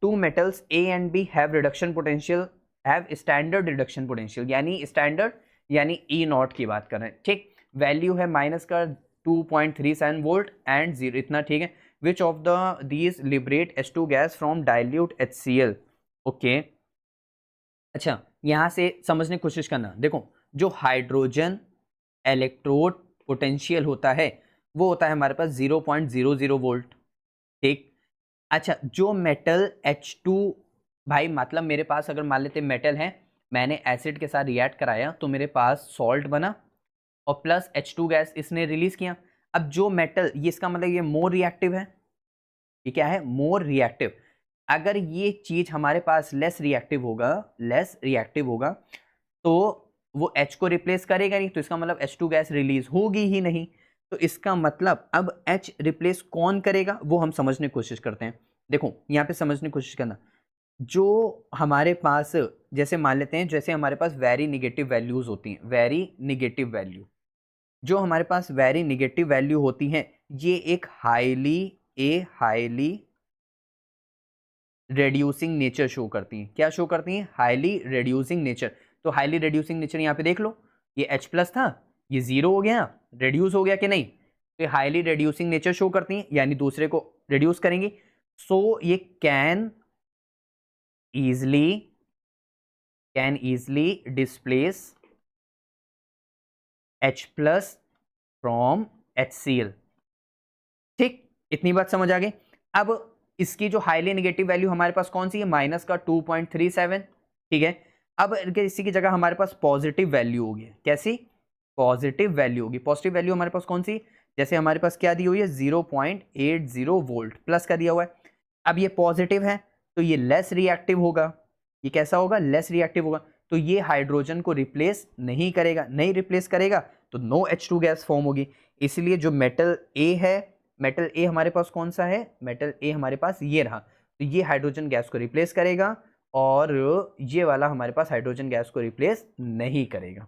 To metals A and B have reduction potential, have standard reduction potential, यानी standard यानी E not की बात कर रहे हैं, ठीक। वैल्यू है माइनस का 2.37 वोल्ट एंड 0, इतना, ठीक है। Which of the these liberate H2 gas from dilute HCl, okay. अच्छा, यहां से समझने की कोशिश करना, देखो जो हाइड्रोजन इलेक्ट्रोड पोटेंशियल होता है वो होता है हमारे पास 0.00 वोल्ट, ठीक। अच्छा, जो मेटल H2, भाई मतलब मेरे पास अगर मान लेते मेटल है, मैंने एसिड के साथ रिएक्ट कराया तो मेरे पास सॉल्ट बना और प्लस H2 गैस इसने रिलीज किया। अब जो मेटल, ये इसका मतलब ये मोर रिएक्टिव है, ये क्या है, मोर रिएक्टिव। अगर ये चीज हमारे पास लेस रिएक्टिव होगा तो वो H को रिप्लेस करेगा नहीं, तो इसका मतलब H2 गैस रिलीज होगी ही नहीं। तो इसका मतलब अब H रिप्लेस कौन करेगा वो हम समझने की कोशिश करते हैं। देखो यहाँ पे समझने की कोशिश करना, जो हमारे पास, जैसे मान लेते हैं, जैसे हमारे पास वेरी निगेटिव वैल्यूज होती हैं, वेरी निगेटिव वैल्यू, जो हमारे पास वेरी निगेटिव वैल्यू होती हैं, ये एक हाईली रेड्यूसिंग नेचर शो करती हैं। क्या शो करती हैं? Highly reducing nature. तो हाईली रेड्यूसिंग नेचर यहाँ पे देख लो, ये H प्लस था, ये 0 हो गया, रेड्यूस हो गया कि नहीं, तो ये हाईली रेड्यूसिंग नेचर शो करती हैं, यानी दूसरे को रेड्यूस करेंगी। सो ये can easily displace H plus from HCl, ठीक। इतनी बात समझ आ गई। अब इसकी जो हाईली नेगेटिव वैल्यू हमारे पास कौन सी है, माइनस का 2.37, ठीक है। अब इसी की जगह हमारे पास पॉजिटिव वैल्यू होगी, कैसी, पॉजिटिव वैल्यू होगी। पॉजिटिव वैल्यू हमारे पास कौन सी, जैसे हमारे पास क्या दी हुई है, 0.80 वोल्ट प्लस का दिया हुआ है। अब ये पॉजिटिव है तो ये लेस रिएक्टिव होगा, ये कैसा होगा, लेस रिएक्टिव होगा, तो ये हाइड्रोजन को रिप्लेस नहीं करेगा, नहीं रिप्लेस करेगा तो नो H2 गैस फॉर्म होगी। इसलिए जो मेटल ए है, मेटल ए हमारे पास कौन सा है, मेटल ए हमारे पास ये रहा, तो ये हाइड्रोजन गैस को रिप्लेस करेगा और ये वाला हमारे पास हाइड्रोजन गैस को रिप्लेस नहीं करेगा।